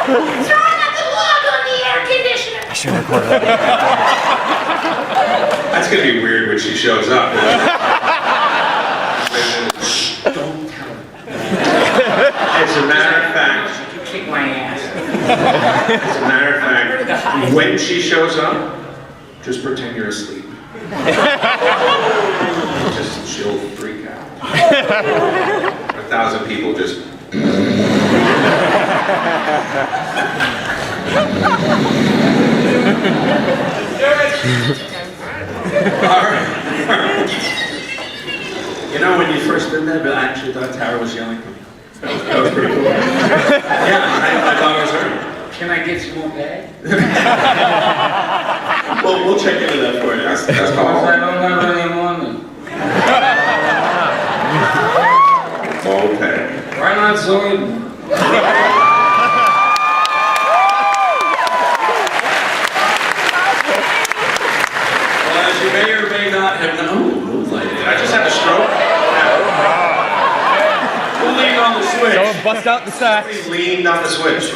Trying not to log on the air conditioner. I should record that. That's gonna be weird when she shows up. Don't tell her. As a matter of fact, You kick my ass. as a matter of fact, when she shows up, just pretend you're asleep. Just she'll freak out. 1,000 people just. All right. You know, when you first did that, but I actually thought Tara was yelling. That was pretty cool. Yeah, I thought it was her. Can I get some more bag? We'll check into that for you. That's Because all. I don't have any money. Okay. Why not Zoe? Well, as you may or may not have known, did I just have a stroke? Who leaned on the switch? Someone bust out the sax. Please leaned on the switch.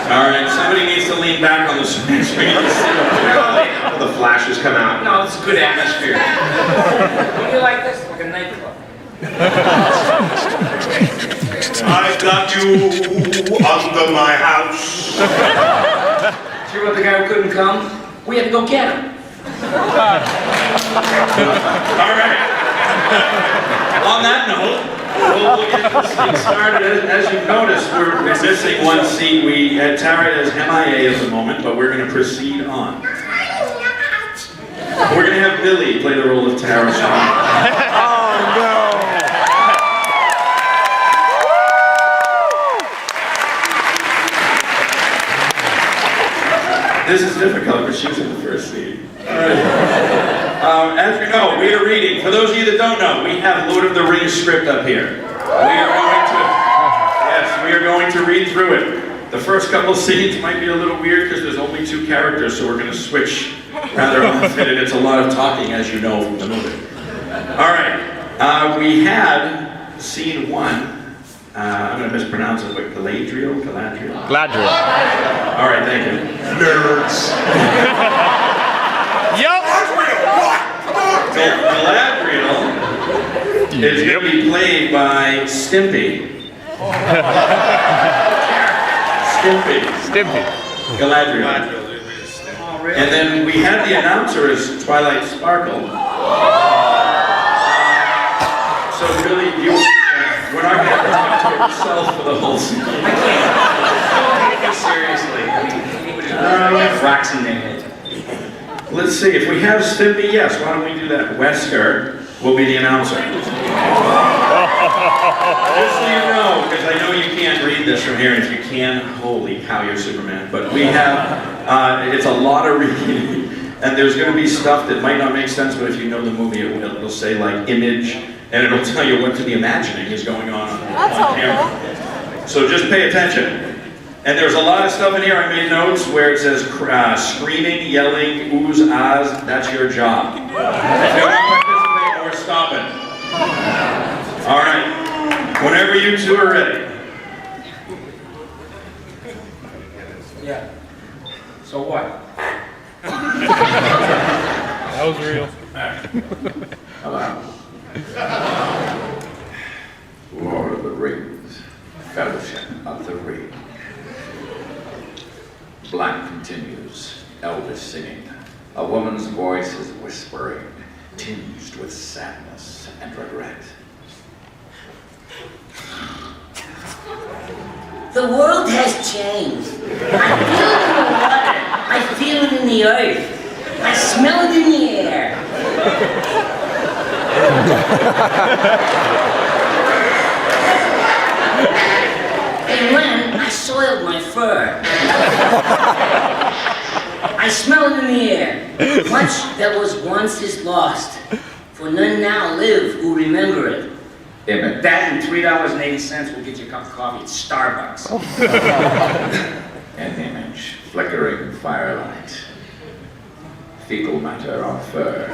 All right, somebody needs to lean back on the switch. We need to see the flashes come out. No, it's a good atmosphere. Would you like this? Like a nightclub. I've got you under my house. See what the guy who couldn't come? We had to go get him. All right. On that note, we'll get this thing started. As you've noticed, we're missing one seat. We had Tara as MIA at the moment, but we're going to proceed on. We're going to have Billy play the role of Tara Shaw. Oh no! This is difficult, but she was in the first seat. All right. As you know, we are reading. For those of you that don't know, we have Lord of the Rings script up here. We are going to read through it. The first couple scenes might be a little weird because there's only 2 characters, so we're going to switch rather unfitted. It's a lot of talking, as you know from the movie. All right. We had scene 1. I'm going to mispronounce it, but Galadriel? Gladriel. All right, thank you. Nerds. Yup! Galadriel is going to be played by Stimpy. Stimpy. Galadriel. And then we had the announcer as Twilight Sparkle. So really, we're not going to have to talk to yourself for the whole scene. I can't. Don't take me seriously. I mean, anybody who's rocks in their head. Let's see, if we have Stimpy, yes, why don't we do that? Wesker will be the announcer. Just so you know, because I know you can't read this from here, and if you can, holy cow, you're Superman. But we have, it's a lot of reading, and there's going to be stuff that might not make sense, but if you know the movie, it'll say like image, and it'll tell you what to be imagining is going on camera. So just pay attention. And there's a lot of stuff in here. I made notes where it says screaming, yelling, oohs, ahs, that's your job. If you don't participate, we're stopping. All right. Whenever you 2 are ready. Yeah. So what? That was real. Hello. Lord of the Rings, Fellowship of the Ring. Black continues, Elvis singing. A woman's voice is whispering, tinged with sadness and regret. The world has changed. I feel it in the water. I feel it in the earth. I smell it in the air. And when I soiled my fur, I smell it in the air. Much that was once is lost, for none now live who remember it. Yeah, but that and $3.80 will get you a cup of coffee at Starbucks. An image, flickering firelight. Fecal matter on fur.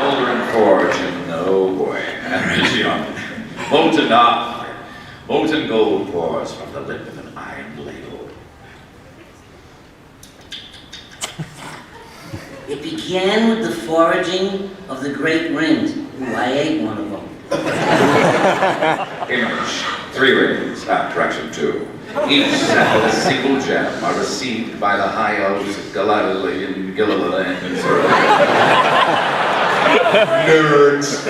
Moldering forge and oh boy, energy on it. Low molten dark. Molten gold pours from the lip of an iron ladle. It began with the foraging of the great rings. Ooh, I ate one of them. Image. 3 rings. Correction 2. Each set with a single gem are received by the high elves of Galilee and Gilliland and Nerds.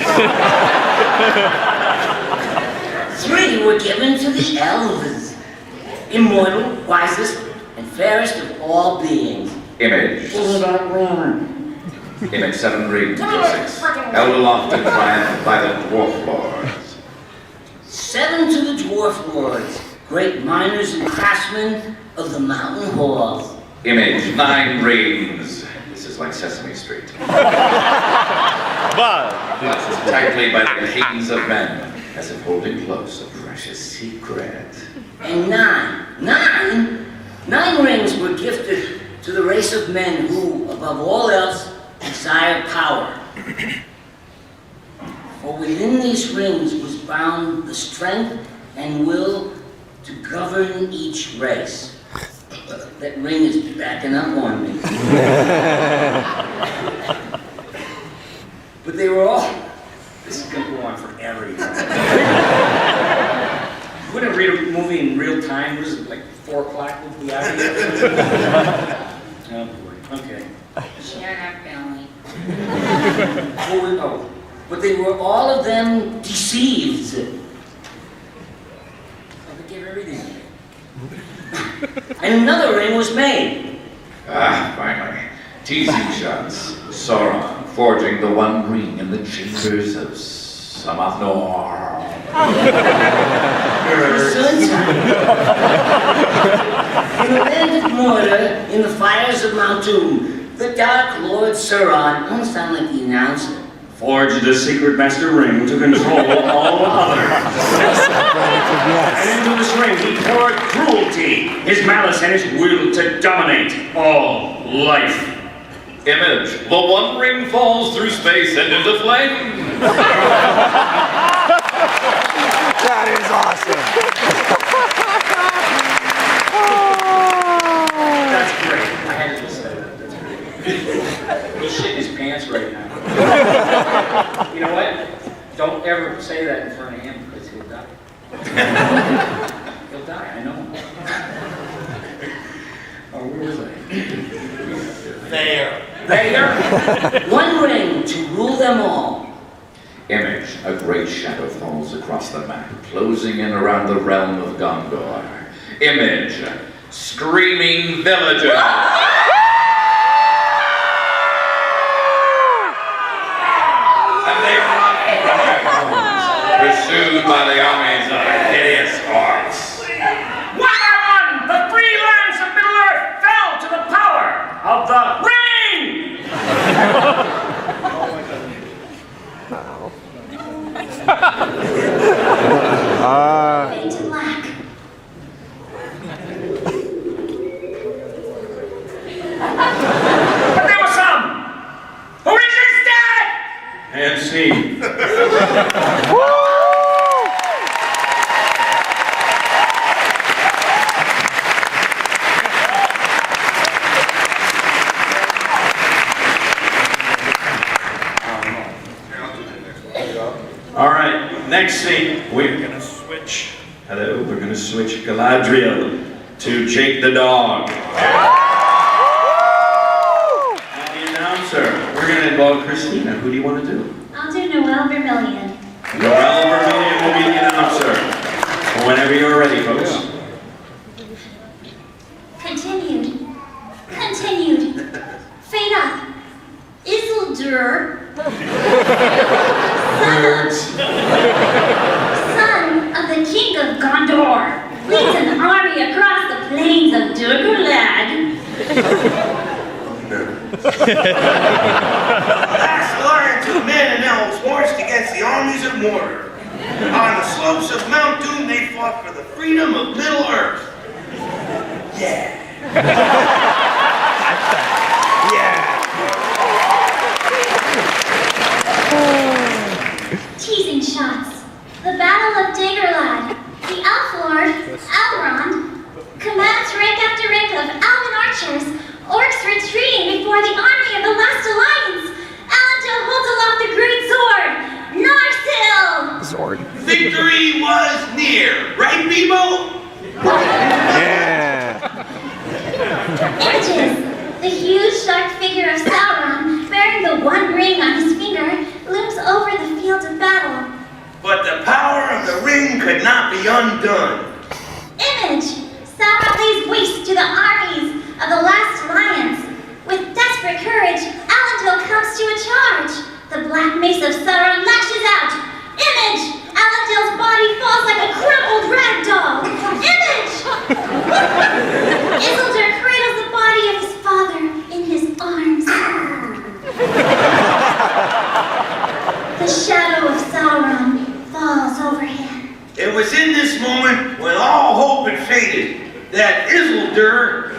3 were given to the elves, immortal, wisest, and fairest of all beings. Image. Image 7 rings. 6. Held aloft in triumph by the dwarf lords. 7 to the dwarf lords, great miners and craftsmen of the mountain halls. Image 9 rings. This is like Sesame Street. Clutched tightly by the cadence of men, as if holding close a precious secret. And 9 rings were gifted to the race of men who, above all else, desire power. For within these rings was bound the strength and will to govern each race. That ring is backing up on me. But they were all... This is going to go on forever. You wouldn't read a movie in real time. What is it, like 4 o'clock? We'll be out of here. Oh boy. Okay. Shut up, Billy. But they were all of them deceived. They gave everything away. And another ring was made. Finally. Teasing shots. Sauron forging the one ring in the chambers of Samathor. In the land of Mordor, in the fires of Mount Doom, the Dark Lord Sauron, don't sound like the announcer, Forged a secret master ring to control all others. And into this ring he poured cruelty, his malice and his will to dominate all life. Image. The one ring falls through space and into flame. That is awesome. That's great. I had to just say that. That's great. He's shitting his pants right now. You know what? Don't ever say that in front of him because he'll die. He'll die, I know. Oh, where was I? There. One ring to rule them all. Image. A great shadow falls across the map, closing in around the realm of Gondor. Image. Screaming villagers. And they run from their homes, pursued by the armies of hideous orcs. One by one, the 3 lands of Middle-earth fell to the power of the ring! Fade to black. But there were some who resisted! And see. All right, next scene, we're gonna switch. Hello, we're gonna switch Galadriel to Jake the dog. And the announcer, we're gonna involve Christina. Who do you want to do? I'll do Noelle Vermillion. Noelle Vermillion will be the announcer. Whenever you're ready, folks. Continued. Fade up. Isildur. Son of the King of Gondor, leads an army across the plains of Dugulad. Last alliance of men and elves marched against the armies of Mordor. On the slopes of Mount Doom, they fought for the freedom of Middle-earth. Yeah. Teasing shots. The Battle of year. Right, Bebo? Yeah. Images. The huge dark figure of Sauron, bearing the one ring on his finger, looms over the field of battle. But the power of the ring could not be undone. Image. Sauron lays waste to the armies of the last lions. With desperate courage, Elendil comes to a charge. The black mace of Sauron lashes out. Image. Elendil's body falls like a crumpled rag doll. Image. Isildur cradles the body of his father in his arms. The shadow of Sauron falls over him. It was in this moment when all hope had faded that Isildur,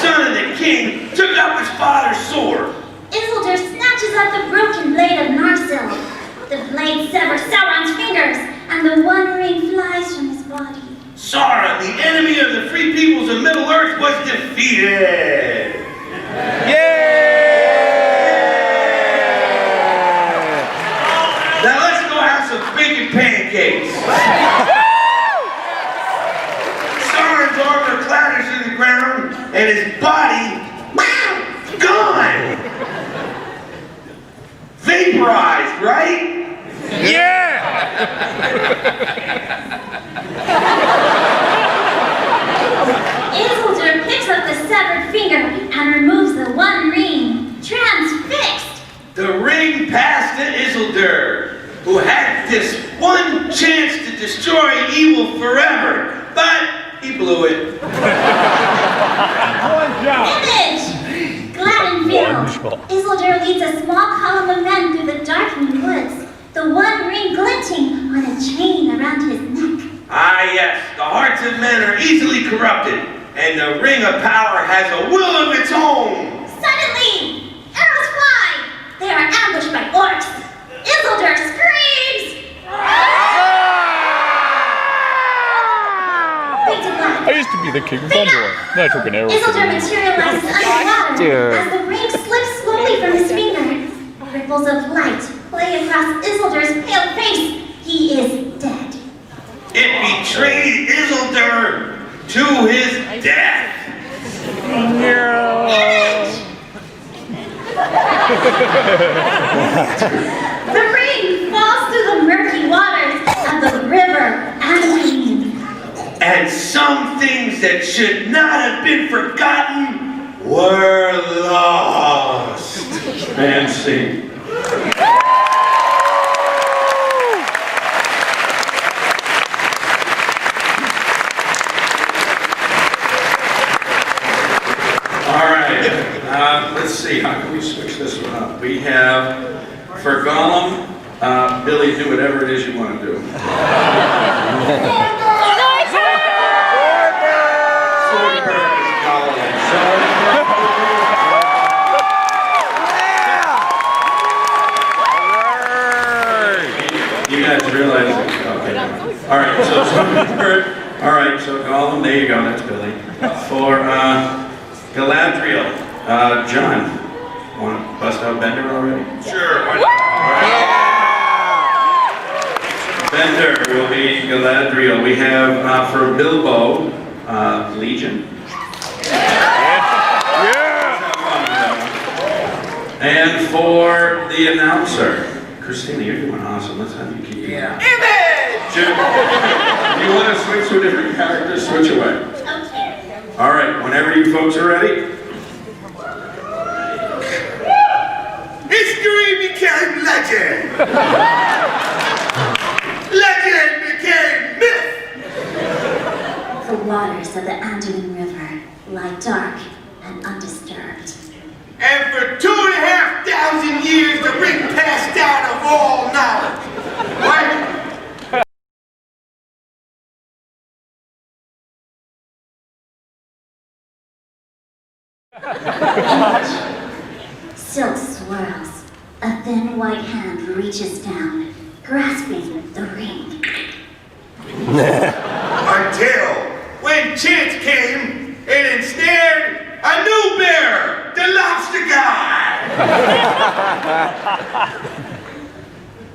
son of the king, took up his father's sword. Isildur snatches out the broken blade of Narsil. The blade severs Sauron's fingers, and the one ring flies from his body. Sauron, the enemy of the free peoples of Middle-earth, was defeated. Now let's go have some bacon pancakes. Sauron's armor clatters to the ground, and his body, gone. Vaporized, right? Isildur picks up the severed finger and removes the one ring. Transfixed! The ring passed to Isildur, who had this one chance to destroy evil forever, but he blew it. Image! Gladdenfield. Isildur leads a small column of men through the darkening woods, the one ring glinting on a chain around his neck. Ah yes, the hearts of men are easily corrupted, and the ring of power has a will of its own. Suddenly, arrows fly! They are ambushed by orcs. Isildur screams! Fade to black. I used to be the king of Gondor. Then I took an arrow. Isildur materializes underwater Dude. as the ring slips slowly from his finger. Ripples of light play across Isildur's pale face. He is dead. It betrayed Isildur to his death. Image! The ring falls through the murky waters of the river Anduin. And some things that should not have been forgotten were lost. Man, see. Let's see, how can we switch this one up? We have, for Gollum, Billy, do whatever it is you want to do. You guys realize it? Okay. All right, so Swordbird. All right, so Gollum, there you go, that's Billy. For Galadriel. John, want to bust out Bender already? Sure, why not? Bender will be Galadriel. We have for Bilbo, Legion. And for the announcer, Christina, you're doing awesome. Let's have you keep doing that. Jim, you want to switch to a different character? Switch away. Okay. All right, whenever you folks are ready. History became legend. Legend became myth. The waters of the Anduin River lie dark and undisturbed. And for 2,500 years, the ring passed down of all knowledge. Right? Silk swirls. A thin white hand reaches down, grasping the ring. Until when chance came and ensnared a new bearer, the lobster guy.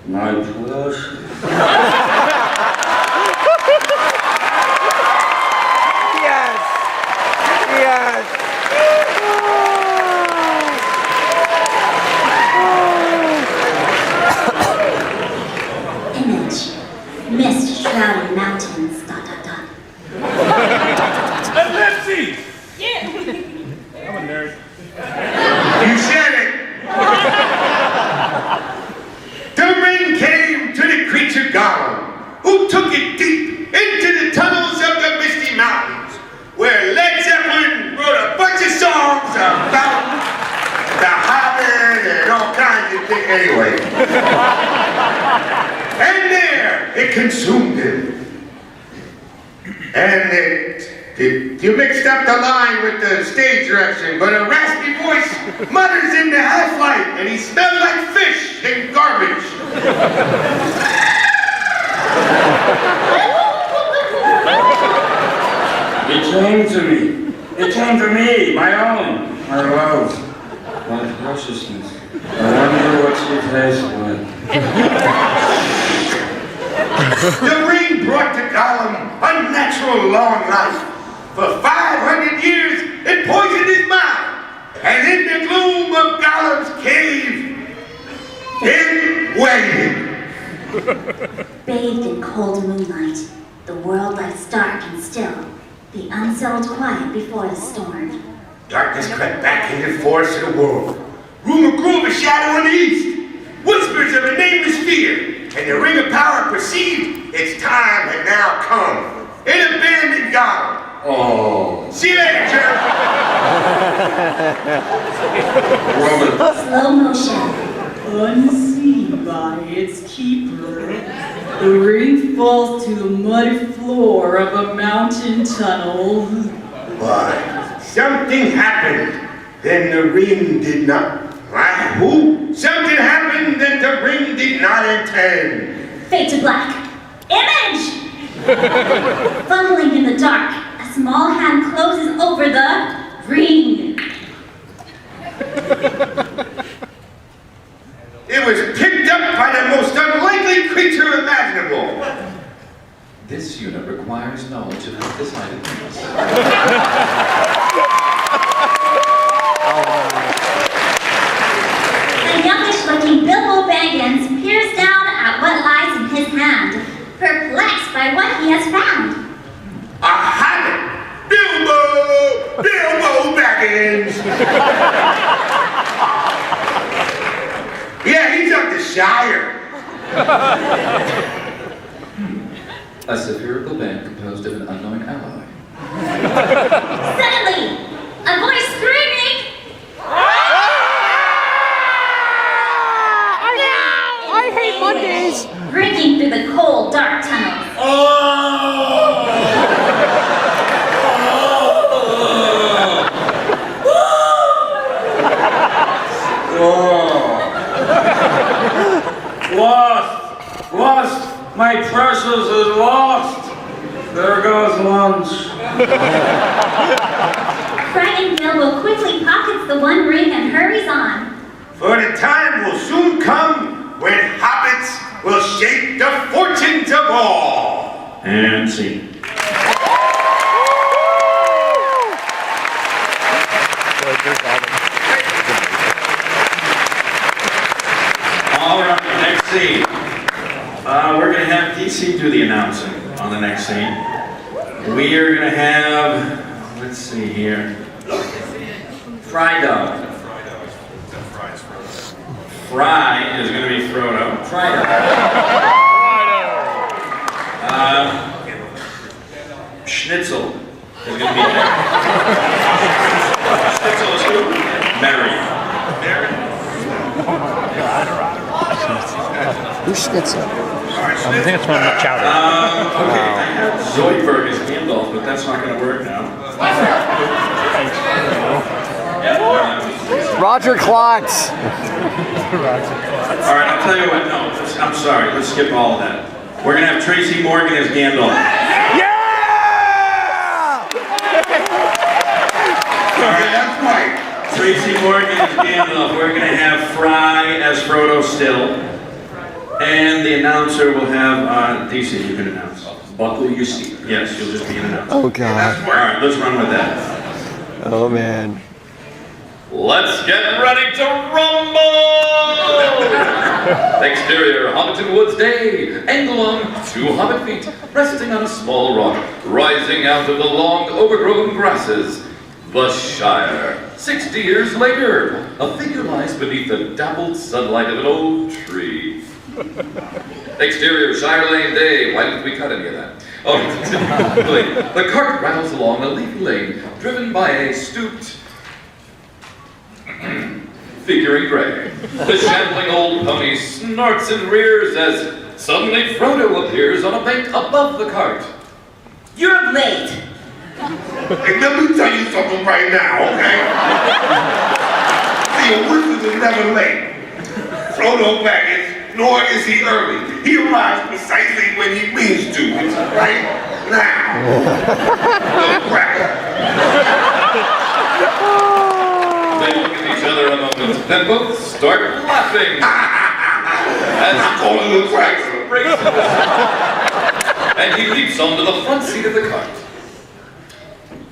My precious. Yes. Yes. Image. Mist shrouded mountains. ... Ellipses! Yeah! I'm a nerd. You said it! The ring came to the creature Gollum, who took it deep into the tunnels of the Misty Mountains, where Led Zeppelin wrote a bunch of songs about the Hobbit and all kinds of things anyway. And there, it consumed him. And you mixed up the line with the stage direction, but a raspy voice mutters into half-light, and he smells like fish and garbage. It came to me. It came to me, my own, my love, my preciousness. I wonder what she tastes like. The ring brought to Gollum unnatural long life. For 500 years, it poisoned his mind. And in the gloom of Gollum's cave, it waited. Bathed in cold moonlight, the world lies dark and still, the unsettled quiet before the storm. Darkness crept back into the forest of the world. Rumor grew of a shadow in the east. Whispers of a nameless fear. And the ring of power perceived its time had now come. It abandoned Gollum. Oh. See you later, jerk. Slow motion. Unseen by its keeper, the ring falls to the muddy floor of a mountain tunnel. But something happened. Then the ring did not. Who? Something happened that the ring did not intend. Fade to black. Image! Fumbling in the dark, a small hand closes over the ring. It was picked up by the most unlikely creature imaginable. This unit requires knowledge of this item. A youngish-looking Bilbo Baggins peers down at what lies in his hand, perplexed by what he has found. A hobbit! Bilbo Baggins! Yeah, he's up the Shire. A spherical band composed of an unknown ally. Suddenly, a voice screaming, I hate Mondays. breaking through the cold, dark tunnels. Lost! My precious is lost! There goes lunch. Frightened Bilbo quickly pockets the one ring and hurries on. For the time will soon come when hobbits will shape the fortunes of all. And see. All right, next scene. We're going to have DC do the announcing on the next scene. We are going to have, let's see here, Frydo. Fry is going to be Frodo. Frydo. Schnitzel is going to be there. Schnitzel is who? Mary. Who's Schnitzel? I think it's from Chowder. Okay, I have Zoidberg as Gandalf, but that's not going to work now. Roger Klotz. All right, I'll tell you what, no, I'm sorry, let's skip all of that. We're going to have Tracy Morgan as Gandalf. Yeah! All right, that's right. Tracy Morgan as Gandalf. We're going to have Fry as Frodo still. And the announcer will have, DC, you can announce. Buckle your seat. Yes, you'll just be an announcer. Oh God. All right, let's run with that. Oh man. Let's get ready to rumble! Exterior, Hobbiton Woods Day. Angle on 2 hobbit feet, resting on a small rock, rising out of the long overgrown grasses. The Shire. 60 years later, a figure lies beneath the dappled sunlight of an old tree. Exterior, Shire Lane Day. Why didn't we cut any of that? Oh, the cart rattles along a leafy lane, driven by a stooped figure in gray. The shambling old pony snorts and rears as suddenly Frodo appears on a bank above the cart. You're late. Hey, let me tell you something right now, okay? See, a wizard is never late. Frodo Baggins, nor is he early. He arrives precisely when he means to, right now. Little cracker. They look at each other a moment, then both start laughing. As Call him little cracker. breaks into the and he leaps onto the front seat of the cart.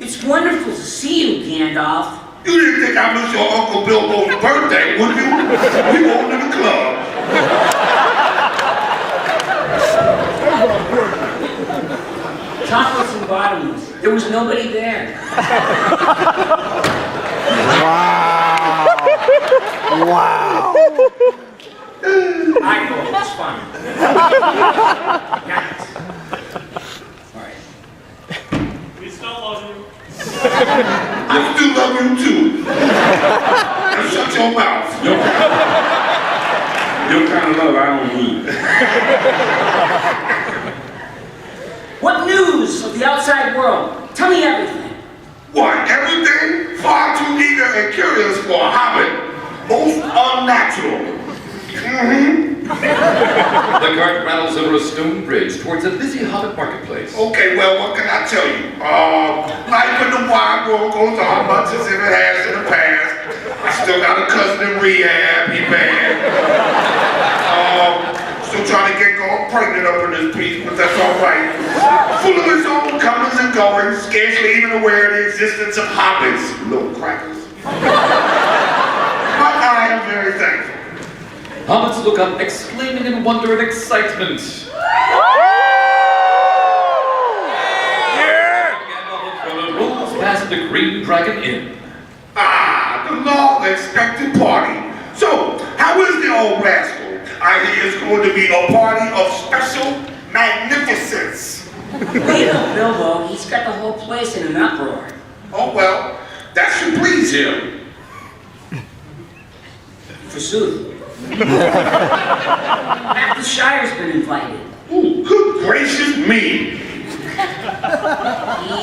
It's wonderful to see you, Gandalf. You didn't think I missed your Uncle Bilbo's birthday, would you? We going to the club. Topless and bottomless. There was nobody there. Wow. Wow. I thought it was fun. Nice. All right. We still love you. I still love you too. Now shut your mouth. Your kind of love I don't need. What news of the outside world? Tell me everything. What, everything? Far too eager and curious for a hobbit. Most unnatural. The cart rattles over a stone bridge towards a busy hobbit marketplace. Okay, well, what can I tell you? Life in the wild world goes on much as if it has in the past. I still got a cousin in rehab, he bad. Still trying to get girl pregnant up in this piece, but that's all right. Full of his own comings and goings, scarcely even aware of the existence of hobbits, little crackers. But I am very thankful. Hobbits look up, exclaiming in wonder and excitement. Gandalf and Frodo rolls past the Green Dragon Inn. Ah, the long-expected party. So, how is the old rascal? I hear it's going to be a party of special magnificence. Wait up, Bilbo. He's got the whole place in an uproar. Oh, well, that should please him. Forsooth. Half the Shire's been invited. Ooh, good gracious me.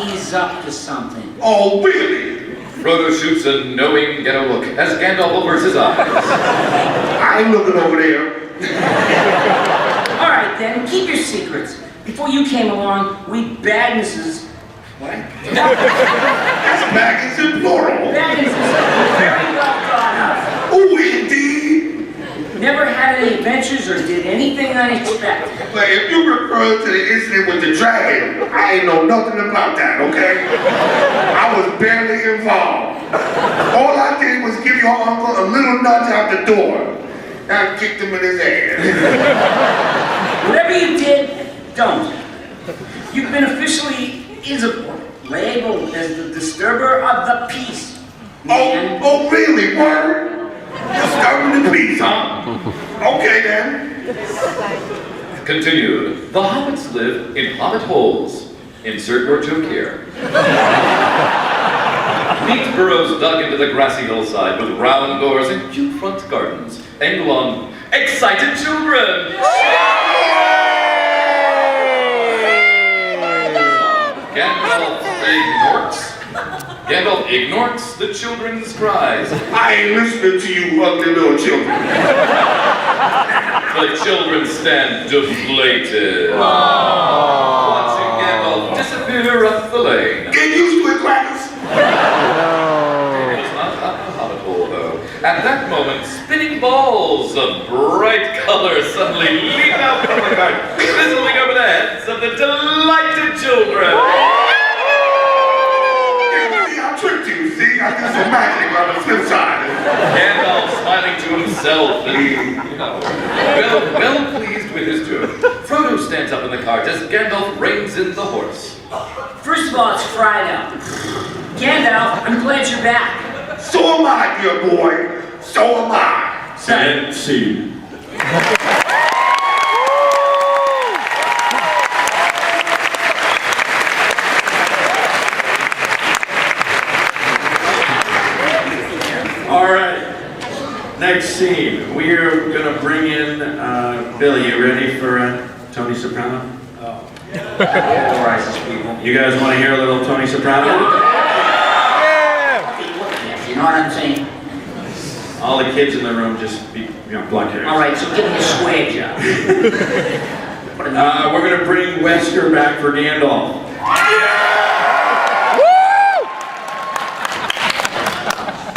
He's up to something. Oh, really? Frodo shoots a knowing ghetto look as Gandalf opens his eyes. I ain't looking over there. All right, then, keep your secrets. Before you came along, we Bagnesses... What? That's Baggins in plural. Bagnesses were very well thought Oh, indeed. of. Never had any adventures or did anything unexpected. But if you refer to the incident with the dragon, I ain't know nothing about that, okay? I was barely involved. All I did was give your uncle a little nudge out the door. I kicked him in his ass. Whatever you did, don't. You've been officially labeled as the disturber of the peace. Man. Oh, really, word? Disturbing the peace, huh? Okay, then. Continued. The hobbits live in hobbit holes. Insert your joke here. Neat burrows dug into the grassy hillside with round doors and cute front gardens. Angle on excited children. Gandalf ignores the children's cries. I ain't listening to you ugly little children. The children stand deflated. Watching Gandalf disappear up the lane. Get used to it, crackers. It was not up the hobbit hole, though. At that moment, spinning balls of bright color suddenly leap out from the cart, fizzling over the heads of the delighted children. See, I tricked you. See, I did some magic on the flip side. Gandalf smiling to himself and, well pleased with his doing. Frodo stands up in the cart as Gandalf reins in the horse. First of all, it's fried out. Gandalf, I'm glad you're back. So am I, dear boy. So am I. Sad scene. All right. Next scene. We're gonna bring in Billy. You ready for Tony Soprano? Polarizes people. You guys want to hear a little Tony Soprano? You know what I'm saying? All the kids in the room just block your ears. All right, so give me a square job. We're gonna bring Wesker back for Gandalf.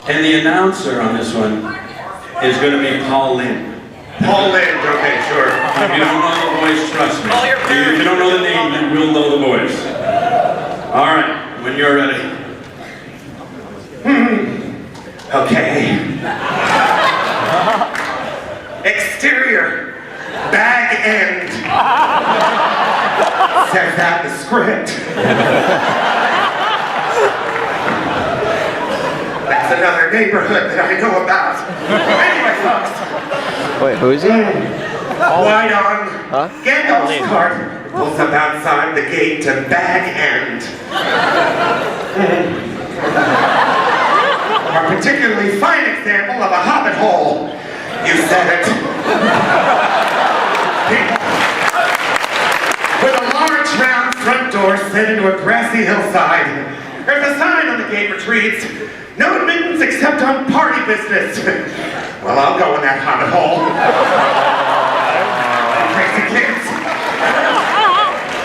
And the announcer on this one is going to be Paul Lynde. Paul Lynde, okay, sure. If you don't know the voice, trust me. If you don't know the name, then we'll know the voice. All right, when you're ready. Okay. Exterior, bag end. Says that in the script. That's another neighborhood that I know about. Anyway, folks. Wait, who is he? Wide on. Huh? Gandalf's cart pulls up outside the gate to bag end. A particularly fine example of a hobbit hole. You said it. With a large round front door set into a grassy hillside, there's a sign on the gate which reads, "No admittance except on party business." Well, I'll go in that hobbit hole. Crazy kids.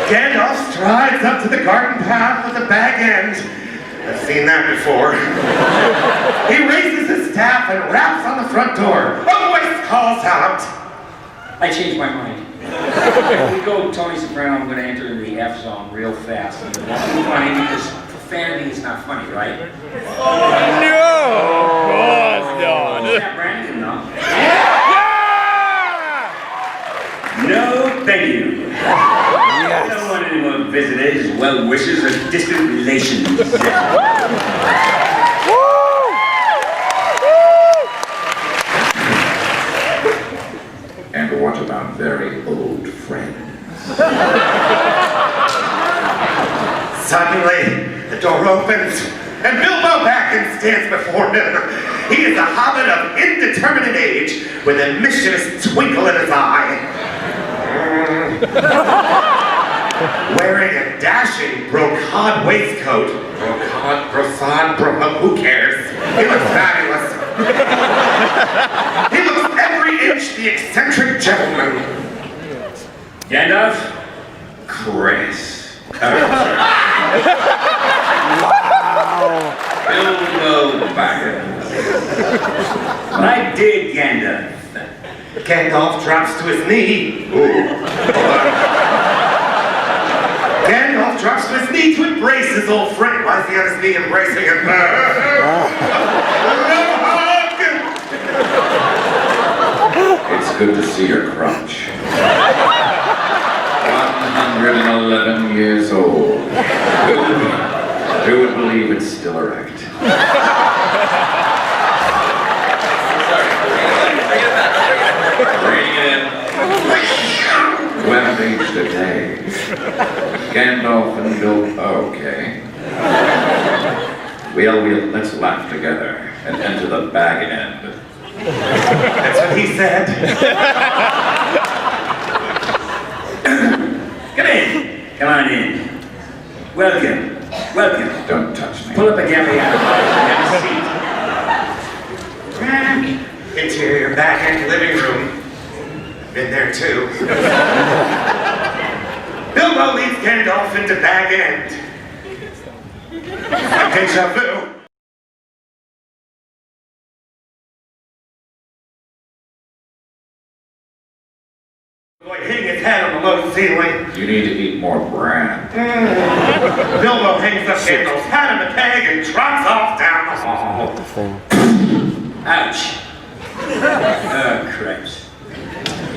Gandalf strides up to the garden path with the bag end. I've seen that before. He raises his staff and raps on the front door. A voice calls out. I changed my mind. If we go Tony Soprano, I'm going to enter in the F zone real fast. It's funny because profanity is not funny, right? Yeah, Brandon, no. No, thank you. I don't want any more visitors, well wishers, or distant relations. And what about very old friends? Suddenly, the door opens, and Bilbo Baggins stands before him. He is a hobbit of indeterminate age, with a mischievous twinkle in his eye. Wearing a dashing brocade waistcoat. Who cares? He looks fabulous. He looks every inch the eccentric gentleman. Gandalf? Chris. Bilbo Baggins. My dear Gandalf. Gandalf drops to his knee. Ooh. Gandalf drops to his knee to embrace his old friend. Why is he on his knee embracing him? No hug! It's good to see your crotch. 111 years old. Who would believe it's still erect? Bring it in. 12 aged a day. Gandalf and Bilbo. Okay. Well, let's laugh together and enter the bag end. That's what he said. Come in. Come on in. Welcome. Welcome. Don't touch me. Pull up a galley out. Have a seat. Interior back end living room. Been there too. Bilbo leads Gandalf into bag end. Deja vu. Going hitting his head on the low ceiling. You need to eat more bran. Bilbo hangs up Gandalf's hat on the peg and trots off down the hall. Ouch. Oh, cripes.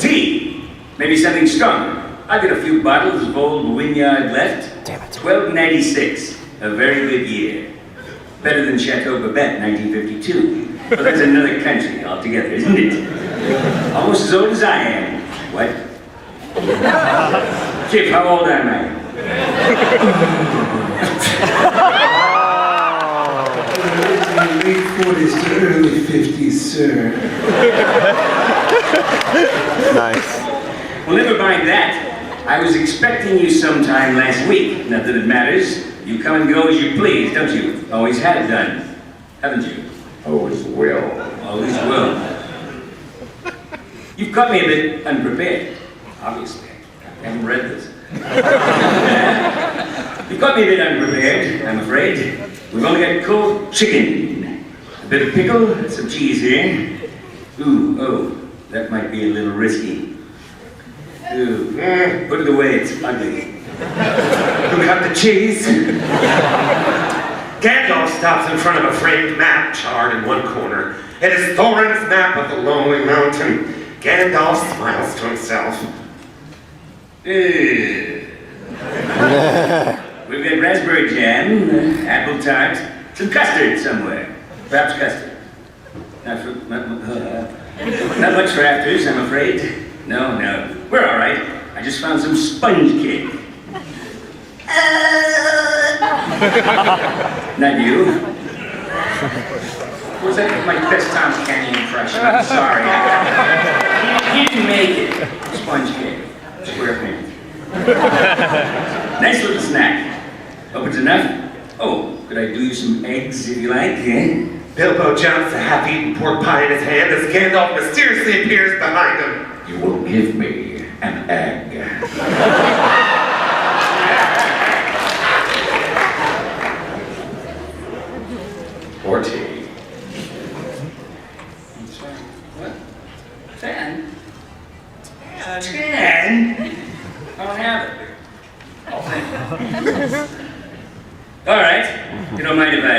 Tea. Maybe something stronger. I've got a few bottles of old Wynyard left. Damn it. 1296. A very good year. Better than Chateau Babette, 1952. But that's another country altogether, isn't it? Almost as old as I am. What? Kip, how old am I? Late 40s to early 50s, sir. Nice. Well, never mind that. I was expecting you sometime last week. Not that it matters. You come and go as you please, don't you? Always have done, haven't you? Always will. Always will. You've caught me a bit unprepared, obviously. I haven't read this. You've caught me a bit unprepared, I'm afraid. We've only got cold chicken, a bit of pickle, some cheese here. Ooh, oh, that might be a little risky. Ooh, put it away, it's ugly. Who got the cheese? Gandalf stops in front of a framed map charred in one corner. It is Thorin's map of the Lonely Mountain. Gandalf smiles to himself. We've got raspberry jam, apple tart, some custard somewhere. Perhaps custard. Not much for afters, I'm afraid. No, we're all right. I just found some sponge cake. Not you. Was that my best Tom Kenny impression? I'm sorry. He didn't make it. Sponge cake. Square pant. Nice little snack. Hope it's enough. Oh, could I do you some eggs if you like, eh? Bilbo jumps, a half-eaten pork pie in his hand as Gandalf mysteriously appears behind him. You will give me an egg. Or tea. What? 10? 10? I don't have it. Oh, thank you. All right. You don't mind if I...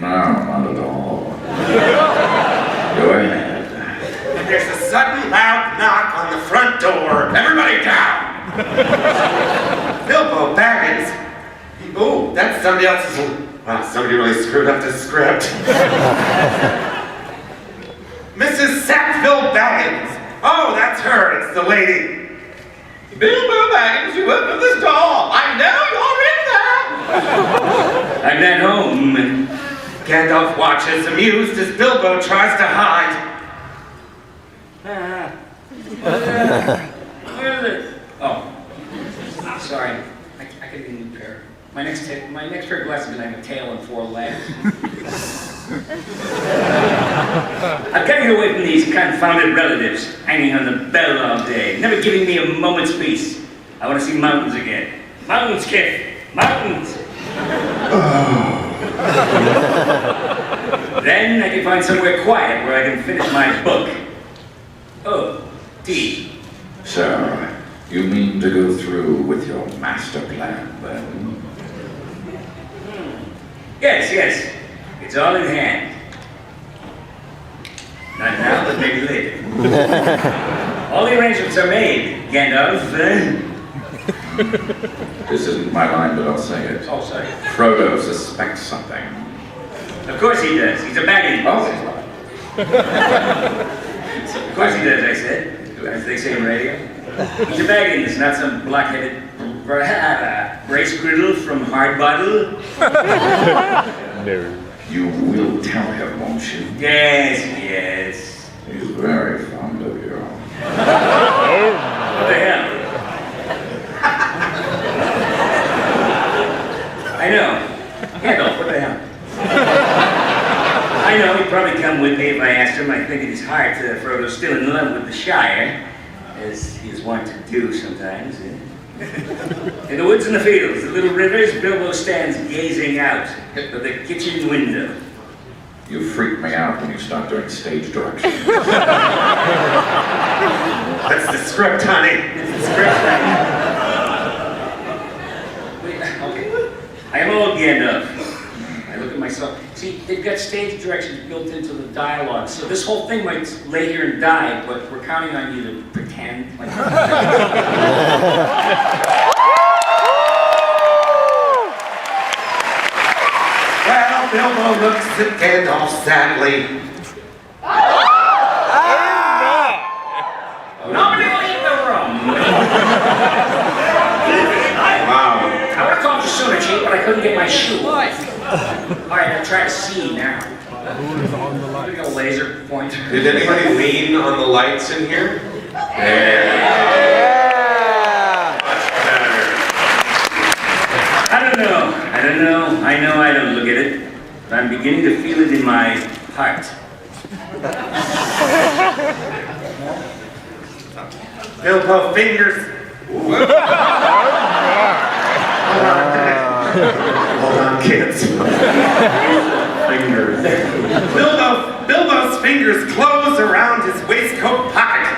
No, not at all. Go ahead. And there's a sudden loud knock on the front door. Everybody down! Bilbo Baggins. Oh, that's somebody else's. Wow, somebody really screwed up the script. Mrs. Sackville Baggins. Oh, that's her. It's the lady. Bilbo Baggins, you opened this door. I know you're in there. I'm not home. Gandalf watches, amused as Bilbo tries to hide. Where is it? Oh. Sorry. I could get a new pair. My next pair of glasses is going to have a tail and 4 legs. I've got to get away from these confounded relatives, hanging on the bell all day, never giving me a moment's peace. I want to see mountains again. Mountains, Kip. Mountains. Then I can find somewhere quiet where I can finish my book. Oh, tea. So, you mean to go through with your master plan, then? Yes. It's all in hand. Not now, but maybe later. All the arrangements are made, Gandalf. This isn't my line, but I'll say it. Oh, sorry. Frodo suspects something. Of course he does. He's a Baggins. Oh, he's right. Of course he does, I said. As they say on radio. He's a Baggins, not some block-headed brace griddle from Hard Bottle. You will tell him, won't you? Yes. He's very fond of you. What the hell? I know. Gandalf, what the hell? I know, he'd probably come with me if I asked him. I think in his heart Frodo's still in love with the Shire, as he is wont to do sometimes. In the woods and the fields, the little rivers, Bilbo stands gazing out of the kitchen window. You freak me out when you start doing stage direction. That's the script, honey. It's the script. Wait, okay. I am old Gandalf. I look at myself. See, they've got stage directions built into the dialogue, so this whole thing might lay here and die, but we're counting on you to pretend like. Well, Bilbo looks at Gandalf sadly. Nobody leave the room. Wow. I would have called you sooner, Chief, but I couldn't get my shoe. All right, I'm trying to see now. There we go, laser point. Did anybody lean on the lights in here? I don't know I don't look at it, but I'm beginning to feel it in my heart. Bilbo fingers. Hold on, kids. Fingers. Bilbo's fingers close around his waistcoat pocket,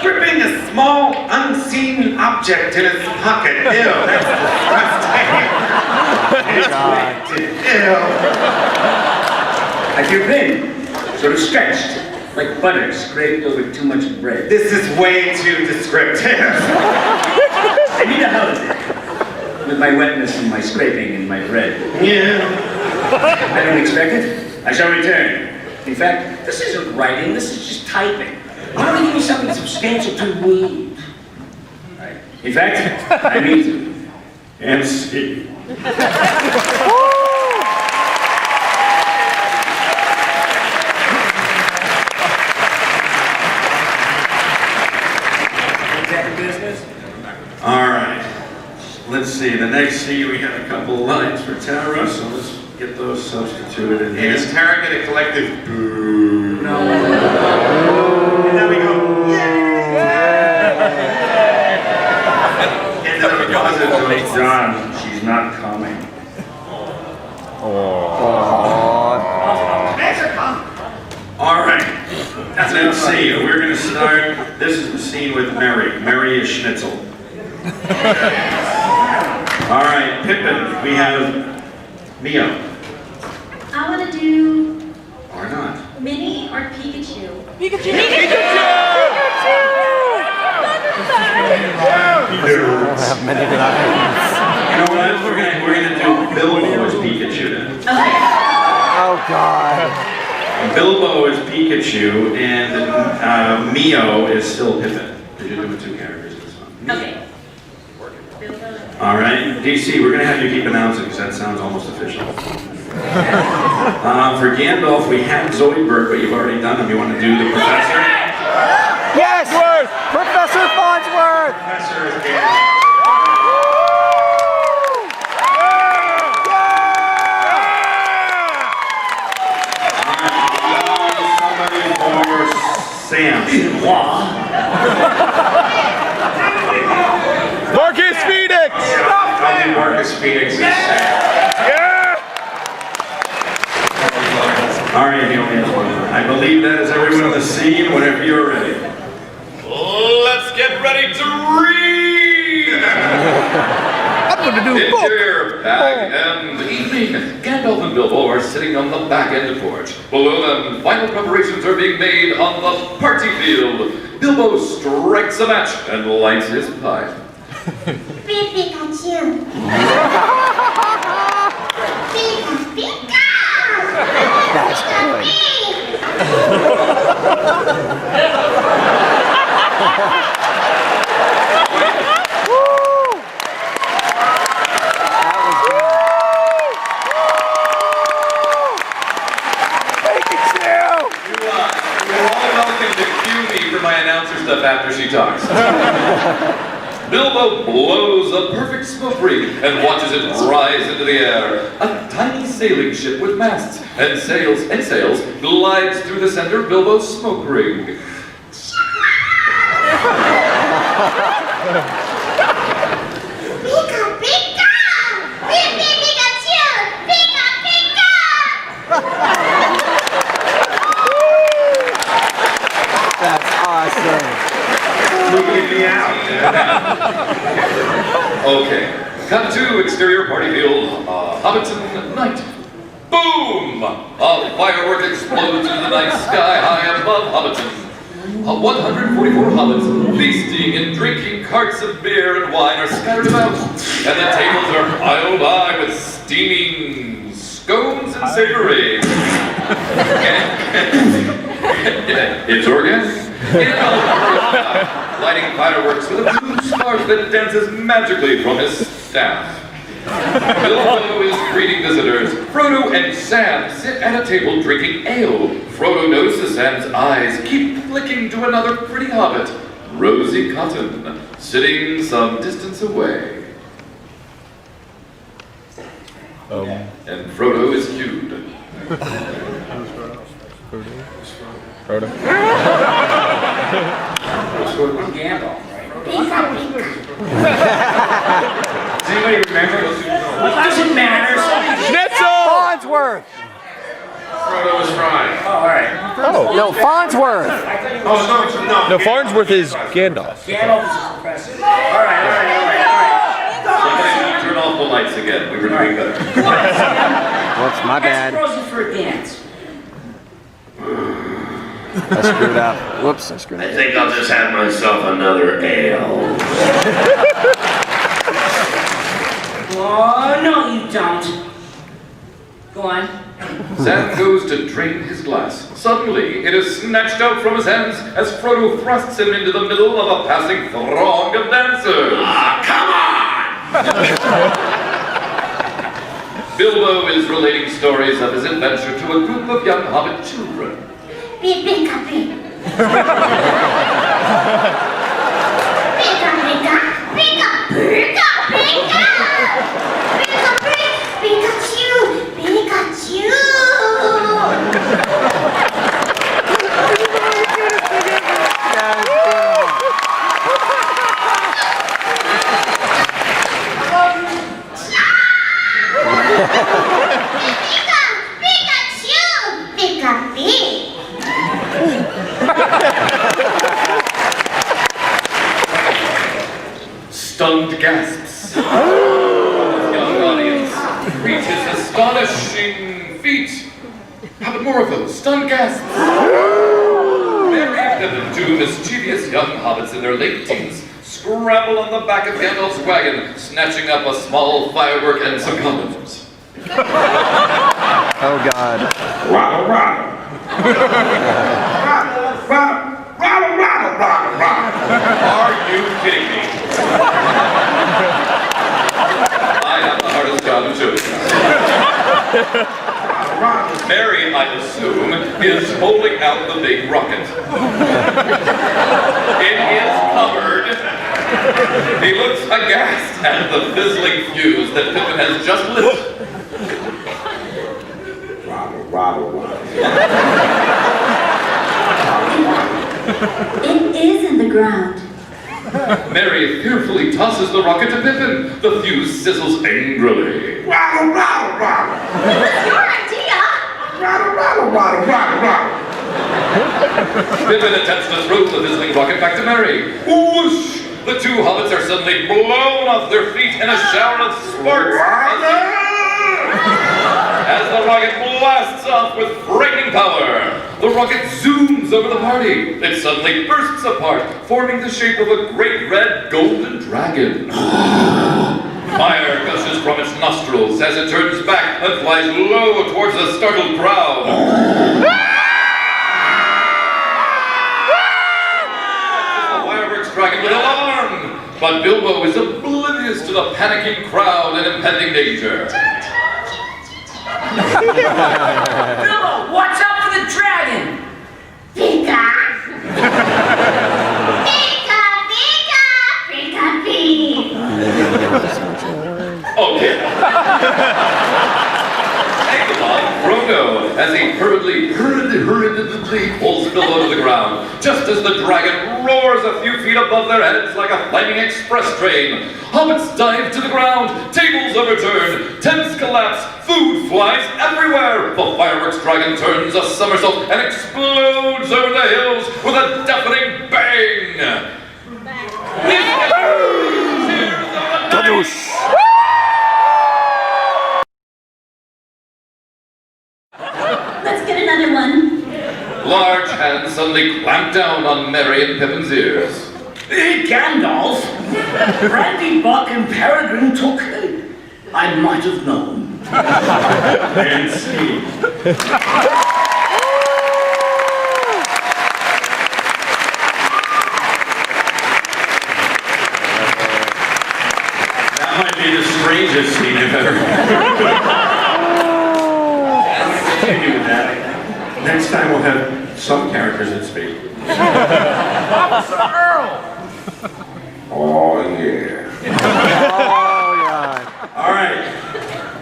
gripping a small, unseen object in his pocket. Ew, that's disgusting. Ew. I feel thin, sort of stretched, like butter scraped over too much bread. This is way too descriptive. I need a holiday with my wetness and my scraping and my bread. Yeah. I don't expect it. I shall return. In fact, this isn't writing, this is just typing. Why don't you give me something substantial to read? Right. In fact, I need to. MC. All right. Let's see. The next scene, we have a couple of lines for Tara, so let's get those substituted in And here. does Tara get a collective boo? No. And then we go, yay! And then we go, John, she's not coming. All right. Let's see. We're going to start. This is the scene with Mary. Mary is Schnitzel. All right, Pippin. We have Mio. I want to do Or not. Minnie or Pikachu. have many lines. You know what? We're gonna do Bilbo as Pikachu then. Okay. Oh God. Bilbo is Pikachu, and Mio is still Pippin. Because you're doing two characters in this one. Okay. All right, DC, we're gonna have you keep announcing because that sounds almost official. For Gandalf, we have Zoe Burke, but you've already done them. You want to do the professor? Yes! Professor Farnsworth! Professor is Gandalf. Somebody for Sam. Marcus Phoenix! I'll do Marcus Phoenix. All right, he only has one. I believe that is everyone in the scene. Whenever you're ready. Let's get ready to read! I'm gonna do a book! Interior, back end evening. Gandalf and Bilbo are sitting on the back end porch. Below them, final preparations are being made on the party field. Bilbo strikes a match and lights his pipe. Pikachu. Pika. That's good. You're all welcome to cue me for my announcer stuff after she talks. Bilbo blows a perfect smoke ring and watches it rise into the air. A tiny sailing ship with masts and sails glides through the center of Bilbo's smoke ring. Pika. Pika. Pikachu. Pika. That's awesome. Look at me out. Okay, cut to exterior party field, Hobbiton night. Boom! A firework explodes into the night sky high above Hobbiton. 144 hobbits feasting and drinking carts of beer and wine are scattered about, and the tables are piled high with steaming scones and savory. It's organic. Lighting fireworks with a blue spark that dances magically from his staff. Bilbo is greeting visitors. Frodo and Sam sit at a table drinking ale. Frodo notices Sam's eyes keep flicking to another pretty hobbit, Rosie Cotton, sitting some distance away. And Frodo is cued. Frodo. I'm Gandalf, right? Does anybody remember? It doesn't matter. Schnitzel! Farnsworth! Frodo was right. Oh, all right. Oh, no, Farnsworth! Oh, no. No, Farnsworth is Gandalf. Gandalf is a professor. All right. Somebody turn off the lights again. We were doing better. Whoops, my Ask bad. Rosie for a dance. I screwed up. Whoops, I screwed I up. think I'll just have myself another ale. Oh, no, you don't. Go on. Sam goes to drain his glass. Suddenly, it is snatched out from his hands as Frodo thrusts him into the middle of a passing throng of dancers. Come on! Bilbo is relating stories of his adventure to a group of young hobbit children. Pika, Pikachu! Stunned gasps. The young audience reach his astonishing feat. How about more of those? Stunned gasps. Merry and two mischievous young hobbits in their late teens scramble on the back of Gandalf's wagon, snatching up a small firework and some condoms. Oh, God. Rattle, rattle. Rattle, rattle, rattle, rattle. Are you kidding me? I have the hardest job in show business. Mary, I assume, is holding out the big rocket. It is covered. He looks aghast at the fizzling fuse that Pippin has just lit. Rattle, rattle. It is in the ground. Mary fearfully tosses the rocket to Pippin. The fuse sizzles angrily. Rattle, rattle, rattle. It was your idea! Rattle, rattle, rattle, rattle, rattle. Pippin attempts to throw the fizzling rocket back to Mary. Whoosh! The two hobbits are suddenly blown off their feet in a shower of sparks. As the rocket blasts off with frightening power, the rocket zooms over the party. It suddenly bursts apart, forming the shape of a great red golden dragon. Fire gushes from its nostrils as it turns back and flies low towards the startled crowd. The fireworks dragon with alarm, but Bilbo is oblivious to the panicking crowd and impending danger. Bilbo, watch out for the dragon! Pika! Pika, Pika, Pika, Pika! Okay. Megacon Frodo as he hurriedly pulls Bilbo to the ground, just as the dragon roars a few feet above their heads like a flaming express train. Hobbits dive to the ground, tables overturn, tents collapse, food flies everywhere. The fireworks dragon turns a somersault and explodes over the hills with a deafening bang. Let's get another one. Large hands suddenly clamped down on Merry and Pippin's ears. Gandalf, Brandy Buck and Peregrine took. I might have known. And see. That might be the strangest scene I've ever continue with that. Next time we'll have some characters that speak. Officer Earl! Oh yeah. Oh, God. All right.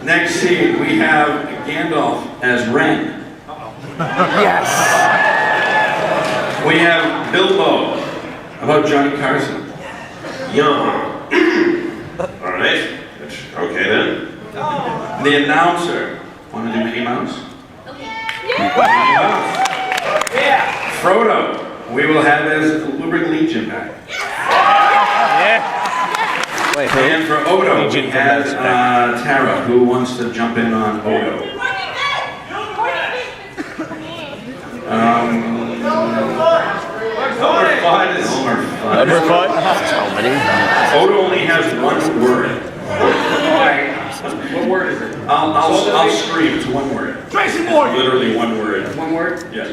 Next scene, we have Gandalf as Ren. Yes. We have Bilbo. How about Johnny Carson? Yeah. All right. Okay then. The announcer. Want to do Mickey Mouse? Okay. Mickey Mouse. Yeah. Frodo. We will have as we'll bring Legion back. Wait, who? And for Odo, Legion we from have Mexico. Tara, who wants to jump in on Odo. Number 5 is Number 5. Number 5? So many. Odo only has one word. What word is it? I'll scream. It's one word. Tracy Morgan! Literally one word. One word? Yeah.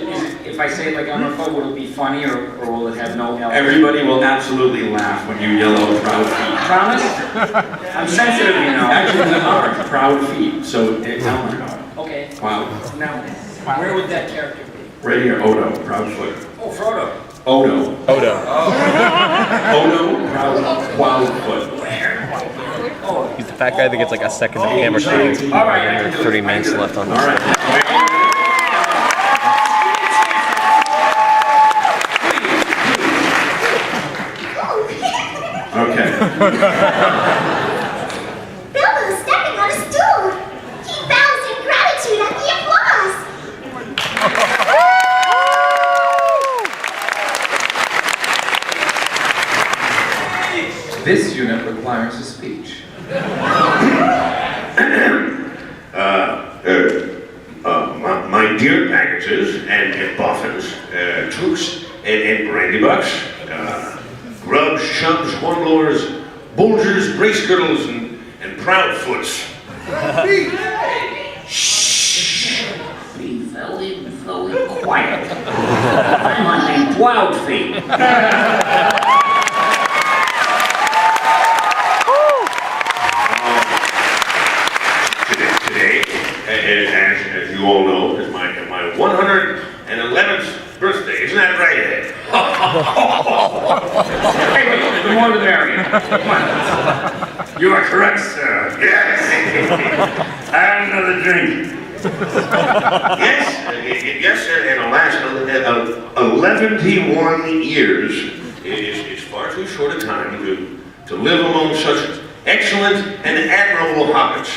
If I say it like on the phone, will it be funny or will it have no L? Everybody will absolutely laugh when you yell out proud feet. Promise? I'm sensitive, you know. Actually, we are proud feet. So it's Elmer. Okay. Wow. Now, where would that character be? Right here, Odo, proud foot. Oh, Frodo. Odo. Odo. Odo, proud foot. Oh. He's the fat guy that gets like a second of camera crew. All right. There are 30 minutes left on All this. right. Okay. Bilbo's stepping on a stool. He bows in gratitude at the applause. This unit requires a speech. My dear packages and boffins, troops and brandy bucks, grubs, chubs, hornblowers, bulgers, brace girdles, and proud foots. Be very, very quiet. I'm on the wild feet. Today, as you all know, is my 111th birthday. Isn't that right, Ed? Hey, wait, the more the merrier. Come on. You are correct, sir. Yes. And another drink. Yes, sir. And the last 11 years is far too short a time to live among such excellent and admirable hobbits.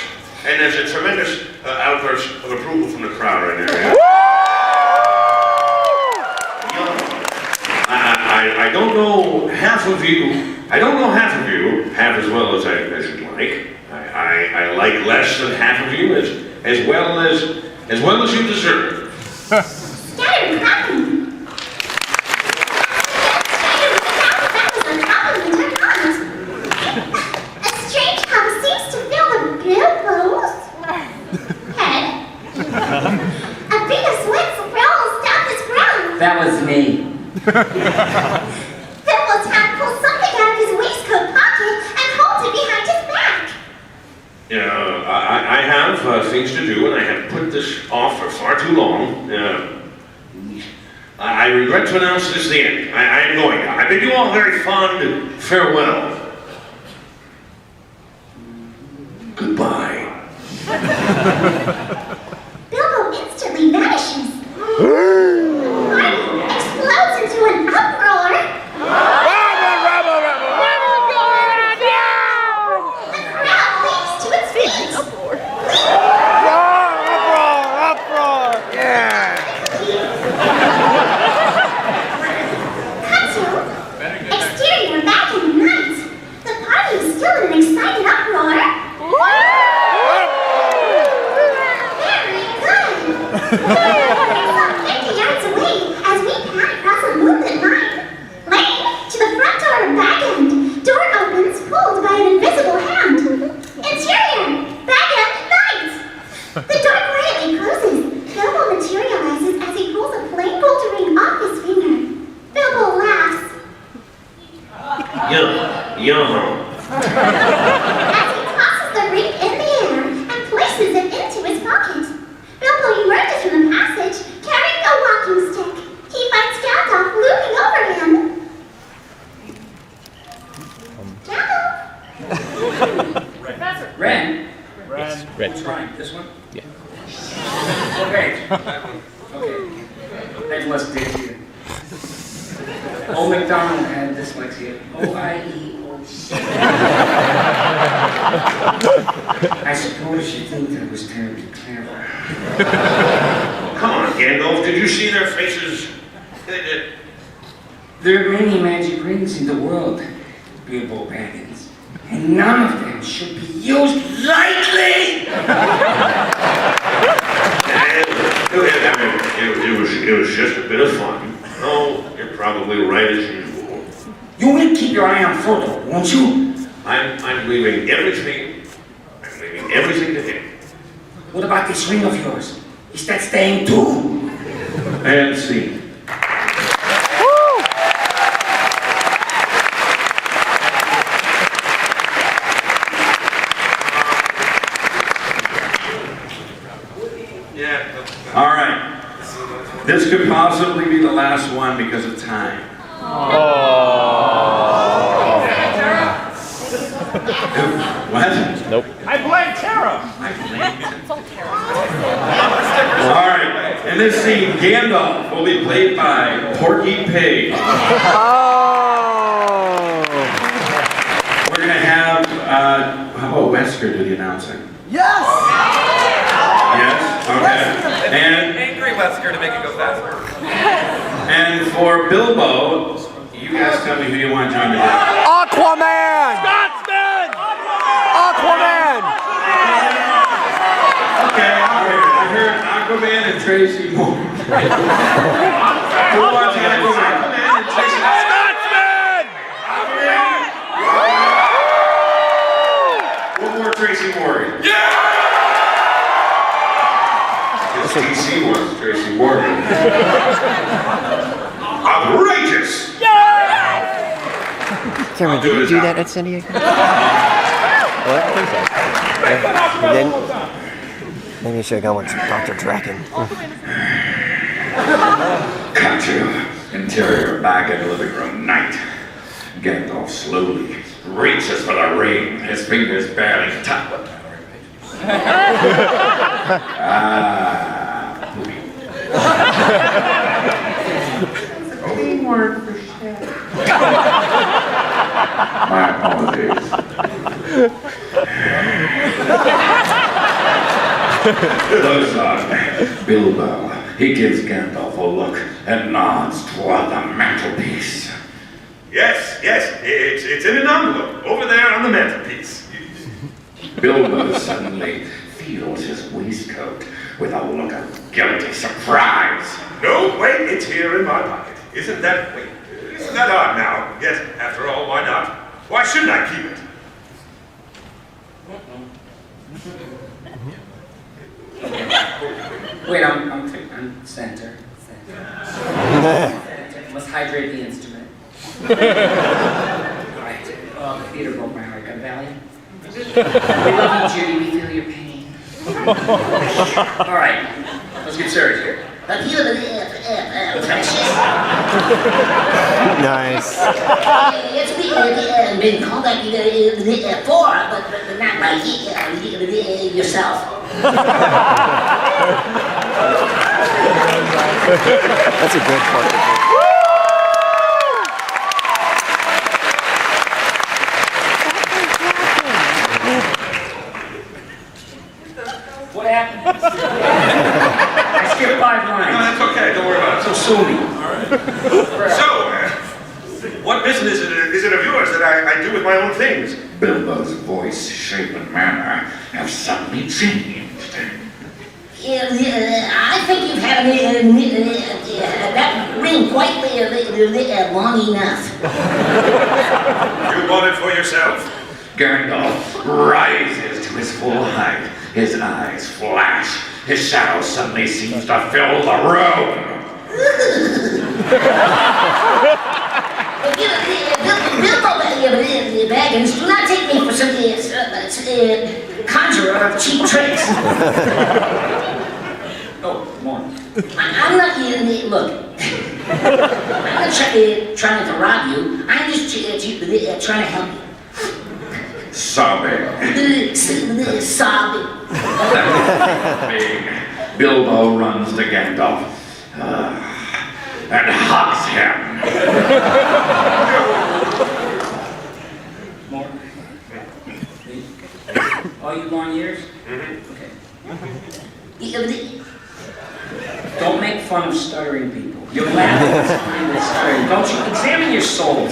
And there's a tremendous outburst of approval from the crowd right now. I don't know half of you. I don't know half of you half as well as I should like. I like less than half of you as well as you deserve. Scattered cracking. That was a compliment I got. A strange hum seems to fill the Bilbo's head. A bead of sweat rolls down his brow. That was me. Bilbo's hand pulls something out of his waistcoat pocket and holds it behind his back. I have things to do, and I have put this off for far too long. I regret to announce this the end. I am going. I bid you all a very fond farewell. Goodbye. Bilbo instantly vanishes. The party explodes into an uproar. The crowd leaps to its feet. Cut to exterior Yo. As he tosses the ring in the air and places it into his pocket, Bilbo emerges from the passage carrying a walking stick. He finds Gandalf looming over him. Gandalf? Ren? Red. Which rhyme? This one? Yeah. Okay. Okay. There's less dig here. Old MacDonald had dyslexia. O-I-E-O. I suppose you think that was terribly clever. Come on, Gandalf, did you see their faces? There are many magic rings in the world, Bilbo Baggins, and none of them should be used lightly! It was just a bit of fun. Oh, you're probably right as usual. You will keep your eye on Frodo, won't you? I'm leaving everything. I'm leaving everything to him. What about this ring of yours? Is that staying too? And scene. All right. This could possibly be the last one because of time. What? Nope. I blame Tara. All right. In this scene, Gandalf will be played by Porky Pig. We're gonna have. How about Wesker do the announcing? Yes. Okay. And Angry Wesker to make it go faster. And for Bilbo, you guys tell me who you want to join today. Aquaman! Scotsman! Aquaman! Okay, I heard Aquaman and Tracy Moore. Who wants Aquaman? Scotsman! One more Tracy Morgan. Yeah! This DC was Tracy Morgan. Outrageous! Cameron, did you do that at San Diego? Well, I think so. You didn't? Maybe you should have gone with Dr. Draken. Cut you. Interior back in the living room night. Gandalf slowly reaches for the ring. His fingers barely touch. Clean word for shit. My apologies. Close on. Bilbo. He gives Gandalf a look and nods toward the mantelpiece. Yes, it's in an envelope over there on the mantelpiece. Bilbo suddenly feels his waistcoat with a look of guilty surprise. No, wait, it's here in my pocket. Isn't that odd now? Yes, after all, why not? Why shouldn't I keep it? Wait, I'm center. Must hydrate the instrument. Alright, the theater broke my heart. Got Valiant? We love you, Judy. We feel your pain. Alright, let's get serious here. Precious. Nice. It's been called that before, but not like yourself. That's a good part. What happened? I skipped 5 lines. No, that's okay, don't worry about it. So sue me. So, what business is it of yours that I do with my own things? Bilbo's voice, shape, and manner have suddenly changed. I think you've had that ring quite long enough. You bought it for yourself? Gandalf rises to his full height. His eyes flash. His shadow suddenly seems to fill the room. Bilbo, dragons, do not take me for some conjurer of cheap tricks. Oh, come on. I'm not, look. I'm not trying to rob you. I'm just trying to help you. Sobbing. Sobbing. Bilbo runs to Gandalf and hugs him. More? All you long years? Okay. Don't make fun of stuttering people. You're laughing at stuttering. Don't you examine your souls?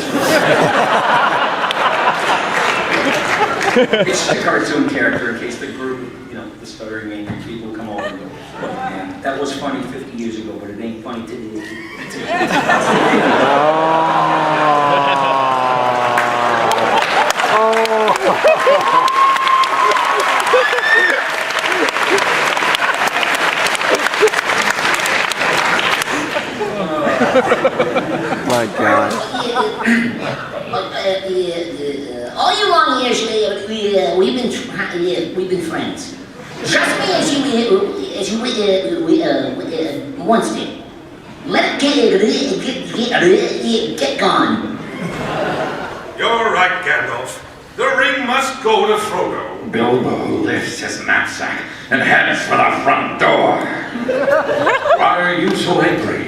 It's just a cartoon character in case the group, the stuttering angry people come over and go, man, that was funny 50 years ago, but it ain't funny today. My God. All you long years, we've been friends. Trust me as you once did. Let it get gone. You're right, Gandalf. The ring must go to Frodo. Bilbo lifts his knapsack and heads for the front door. Why are you so angry?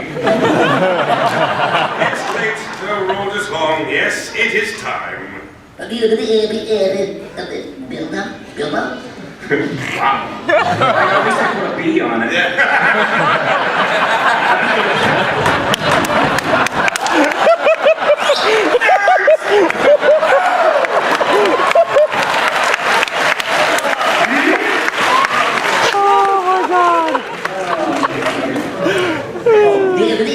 It's late, the road is long. Yes, it is time. Bilbo? Wow. I always have to put a B on it.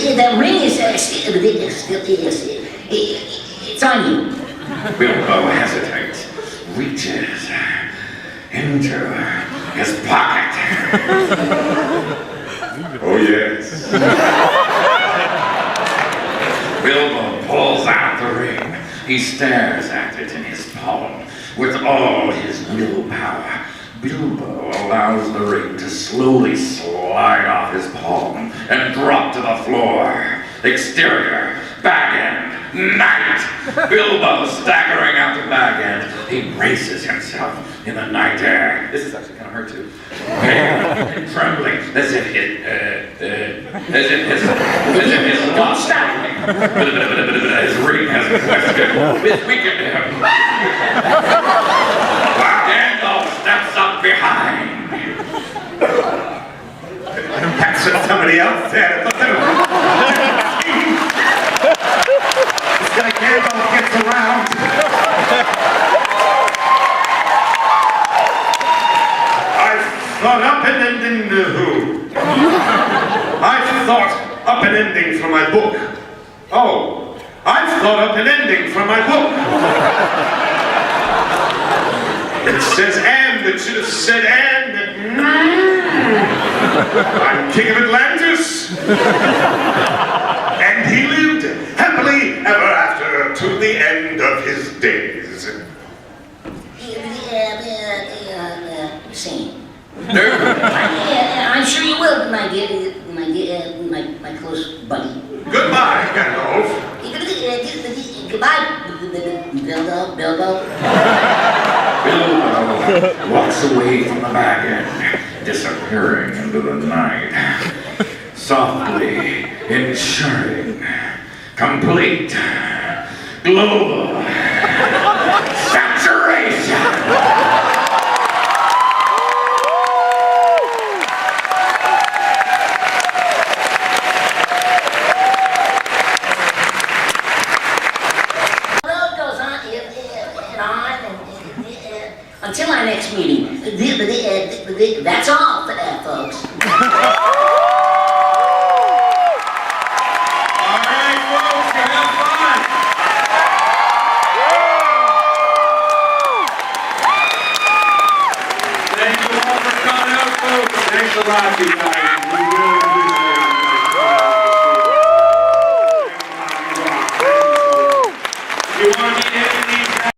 The ring is still it's on you. Bilbo hesitates, reaches into his pocket. Oh, yes. Bilbo pulls out the ring. He stares at it in his palm with all his willpower. Bilbo allows the ring to slowly slide off his palm and drop to the floor. Exterior, back end, night. Bilbo staggering out the back end. He braces himself in the night air. This is actually kind of hurt too. And trembling, as if his his ring has questioned. It's weakened him. Gandalf steps up behind. That's what somebody else said. This guy Gandalf gets around. I've thought up an ending to who? I've thought up an ending for my book. Oh, I've thought up an ending for my book. It says and, it should have said and. I'm king of Atlantis. And he lived happily ever after to the end of his days. Same. I'm sure you will, my close buddy. Goodbye, Gandalf. Goodbye, Bilbo. Bilbo walks away from the back end, disappearing into the night, softly ensuring complete global saturation. Until our next meeting, that's all for that, folks. All right, folks, you have fun. Thank you all for coming out, folks. Thanks a lot, you guys.